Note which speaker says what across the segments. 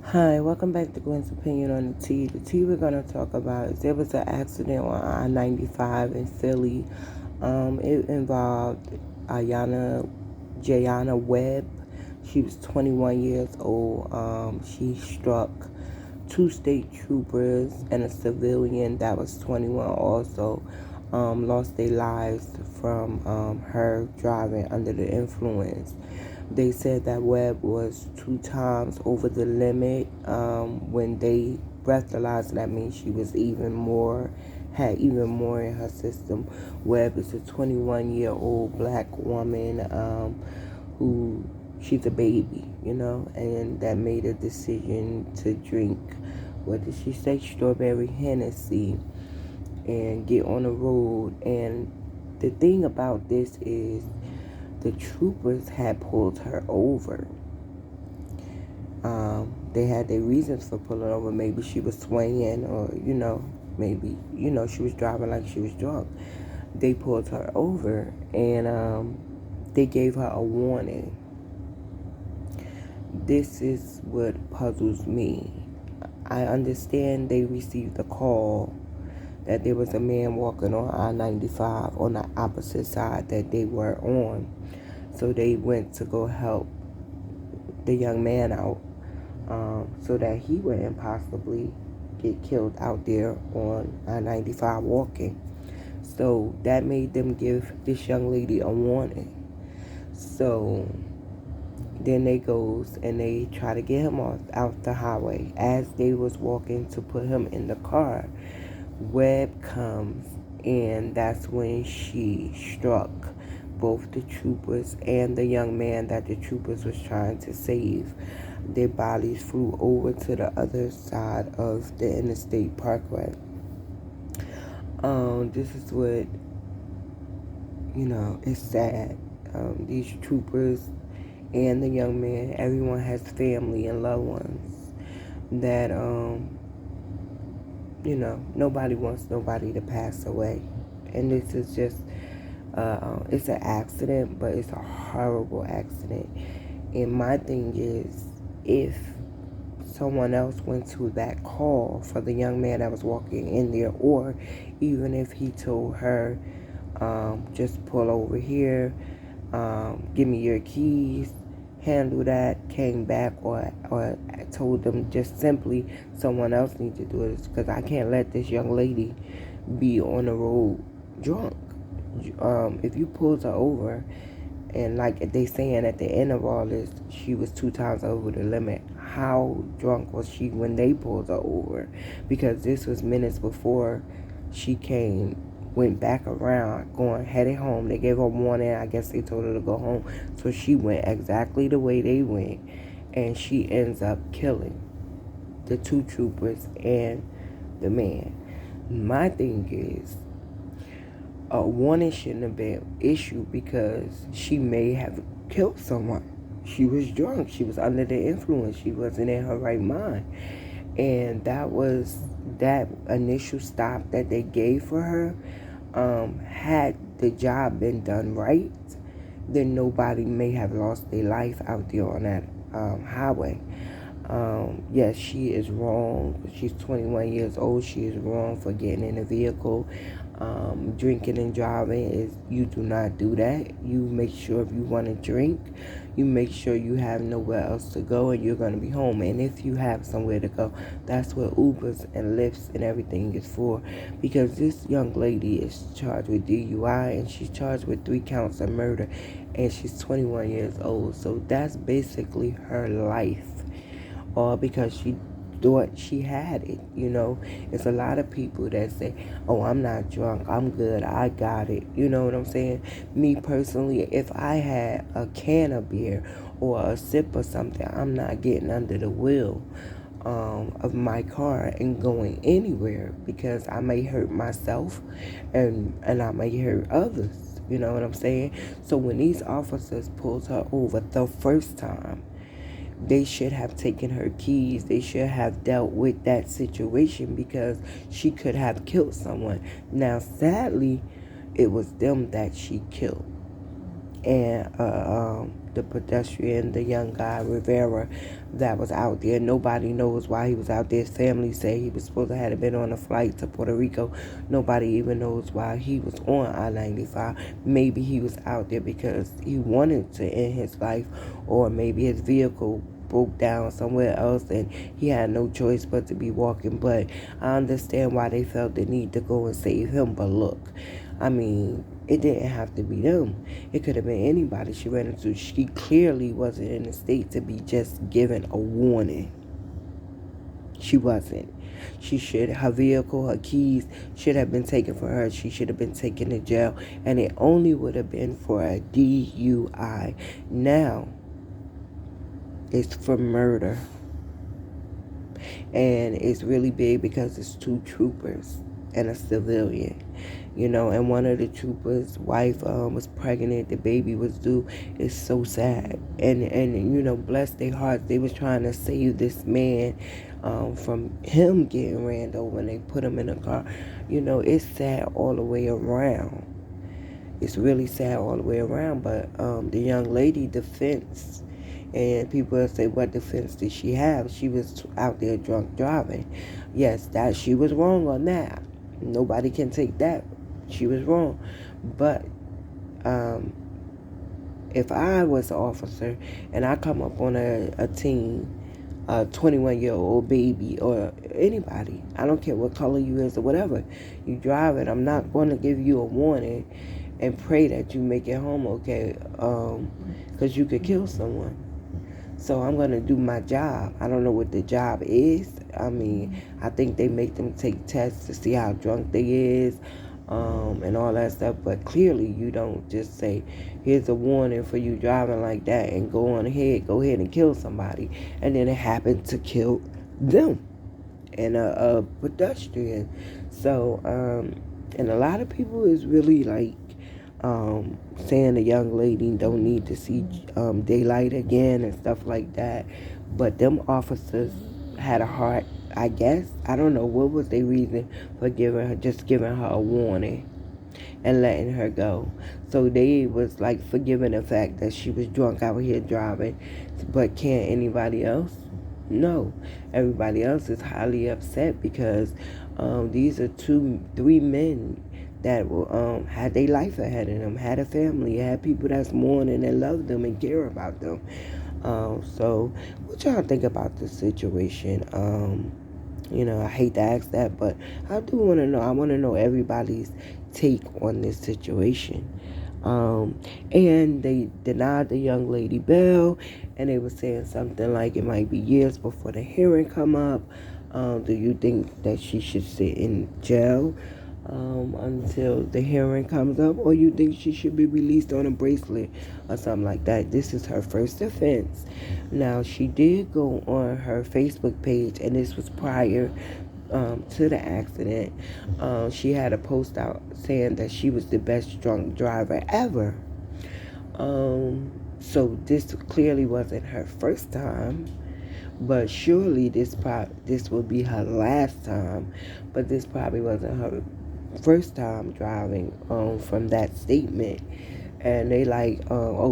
Speaker 1: Hi, welcome back to Gwen's Opinion on the Tea. The tea we're going to talk about is there was an accident on I-95 in Philly. It involved Jayana Webb. She was 21 years old. She struck two state troopers and a civilian that was 21 also. Lost their lives from her driving under the influence. They said that Webb was 2 times over the limit. When they breathalyzed, that means she was had even more in her system. Webb is a 21-year-old black woman who she's a baby, and that made a decision to drink, what did she say, strawberry Hennessy, and get on the road. And the thing about this is the troopers had pulled her over. They had their reasons for pulling over. Maybe she was swinging, or maybe she was driving like she was drunk. They pulled her over, and they gave her a warning. This is what puzzles me. I understand they received a call that there was a man walking on I-95 on the opposite side that they were on. So they went to go help the young man out, so that he wouldn't possibly get killed out there on I-95 walking. So that made them give this young lady a warning. So then they goes and they try to get him out the highway. As they was walking to put him in the car, Webb comes, and that's when she struck both the troopers and the young man that the troopers was trying to save. Their bodies flew over to the other side of the interstate parkway. This is what, it's sad. These troopers and the young man, everyone has family and loved ones that, nobody wants nobody to pass away. And this is just, it's an accident, but it's a horrible accident. And my thing is, if someone else went to that call for the young man that was walking in there, or even if he told her, just pull over here, give me your keys, handle that, came back, or told them just simply someone else needs to do it, because I can't let this young lady be on the road drunk. If you pulled her over, and like they saying at the end of all this, she was 2 times over the limit. How drunk was she when they pulled her over? Because this was minutes before she went back around, headed home. They gave her a warning. I guess they told her to go home. So she went exactly the way they went, and she ends up killing the two troopers and the man. My thing is, a warning shouldn't have been issued, because she may have killed someone. She was drunk. She was under the influence. She wasn't in her right mind. And that initial stop that they gave for her. Had the job been done right, then nobody may have lost their life out there on that highway. Yes, she is wrong. She's 21 years old. She is wrong for getting in a vehicle. Drinking and driving you do not do that. You make sure if you want to drink, you make sure you have nowhere else to go and you're going to be home. And if you have somewhere to go, that's what Ubers and Lyfts and everything is for. Because this young lady is charged with DUI, and she's charged with 3 counts of murder, and she's 21 years old. So that's basically her life. All because she thought she had it. It's a lot of people that say, oh, I'm not drunk, I'm good, I got it. You know what I'm saying? Me personally, if I had a can of beer or a sip or something, I'm not getting under the wheel of my car and going anywhere, because I may hurt myself, and I may hurt others. You know what I'm saying? So when these officers pulled her over the first time, they should have taken her keys. They should have dealt with that situation, because she could have killed someone. Now, sadly, it was them that she killed. And the pedestrian, the young guy, Rivera, that was out there. Nobody knows why he was out there. His family say he was supposed to have been on a flight to Puerto Rico. Nobody even knows why he was on I-95. Maybe he was out there because he wanted to end his life, or maybe his vehicle broke down somewhere else and he had no choice but to be walking. But I understand why they felt the need to go and save him. But look, I mean, it didn't have to be them. It could have been anybody she ran into. She clearly wasn't in a state to be just given a warning. She wasn't. Her vehicle, her keys should have been taken from her. She should have been taken to jail, and it only would have been for a DUI. Now, it's for murder. And it's really big because it's two troopers and a civilian. And one of the troopers' wife was pregnant. The baby was due. It's so sad. And bless their hearts, they was trying to save this man from him getting ran over, and they put him in a car. It's sad all the way around. It's really sad all the way around. But the young lady defense, and people will say, what defense did she have? She was out there drunk driving. Yes, that she was wrong on that. Nobody can take that. She was wrong. But if I was an officer and I come up on a teen, a 21-year-old baby, or anybody, I don't care what color you is or whatever, you drive it, I'm not going to give you a warning and pray that you make it home okay, because you could kill someone. So I'm going to do my job. I don't know what the job is. I mean, I think they make them take tests to see how drunk they is, and all that stuff. But clearly you don't just say, here's a warning for you driving like that, and go ahead and kill somebody. And then it happened to kill them and a pedestrian. So, and a lot of people is really like, saying the young lady don't need to see daylight again and stuff like that. But them officers had a heart, I guess. I don't know what was their reason for giving her a warning and letting her go. So they was like forgiving the fact that she was drunk out here driving. But can't anybody else? No. Everybody else is highly upset because these are 3 men that had their life ahead of them, had a family, had people that's mourning and love them and care about them. So what y'all think about this situation? I hate to ask that, but I do want to know. I want to know everybody's take on this situation. And they denied the young lady bail, and they were saying something like it might be years before the hearing come up. Do you think that she should sit in jail until the hearing comes up, or you think she should be released on a bracelet or something like that? This is her first offense. Now, she did go on her Facebook page, and this was prior to the accident. She had a post out saying that she was the best drunk driver ever. So this clearly wasn't her first time, but surely this will be her last time. But this probably wasn't her first time driving from that statement. And they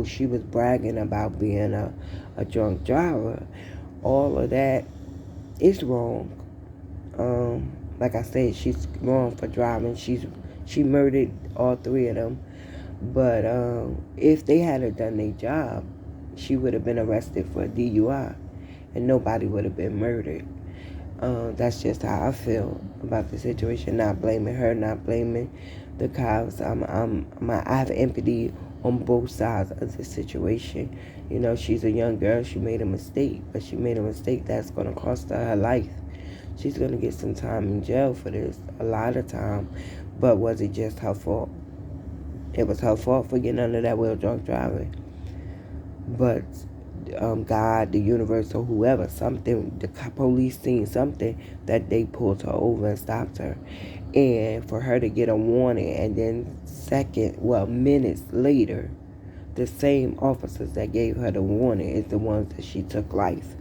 Speaker 1: she was bragging about being a drunk driver. All of that is wrong. Like I said, she's wrong for driving. She murdered all 3 of them. But if they had done their job, she would have been arrested for DUI, and nobody would have been murdered. That's just how I feel about the situation. Not blaming her, not blaming the cops. I have empathy on both sides of the situation. She's a young girl. She made a mistake, but she made a mistake that's going to cost her life. She's going to get some time in jail for this, a lot of time. But was it just her fault? It was her fault for getting under that wheel drunk driving. But God, the universe, or whoever, something, the police seen something that they pulled her over and stopped her. And for her to get a warning, and then minutes later, the same officers that gave her the warning is the ones that she took life.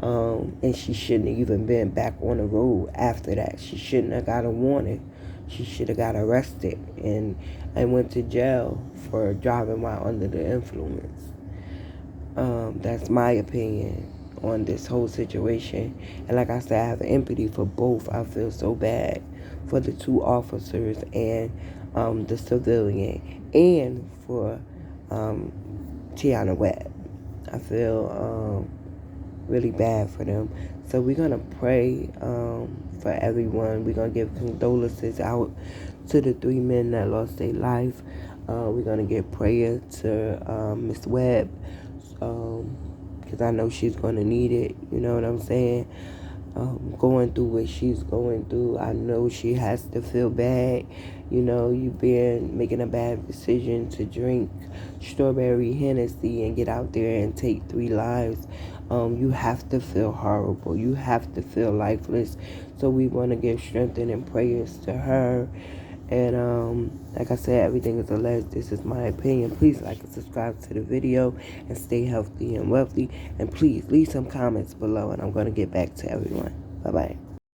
Speaker 1: And she shouldn't have even been back on the road after that. She shouldn't have got a warning. She should have got arrested and went to jail for driving while under the influence. That's my opinion on this whole situation. And like I said, I have empathy for both. I feel so bad for the two officers and the civilian, and for Jayana Webb. I feel really bad for them. So we're going to pray for everyone. We're going to give condolences out to the three men that lost their life. We're going to give prayer to Miss Webb, because I know she's going to need it. You know what I'm saying? Going through what she's going through, I know she has to feel bad. You know, you've been making a bad decision to drink strawberry Hennessy and get out there and take 3 lives. You have to feel horrible. You have to feel lifeless. So we want to give strength and prayers to her. And like I said, everything is alleged. This is my opinion. Please like and subscribe to the video and stay healthy and wealthy. And please leave some comments below, and I'm going to get back to everyone. Bye-bye.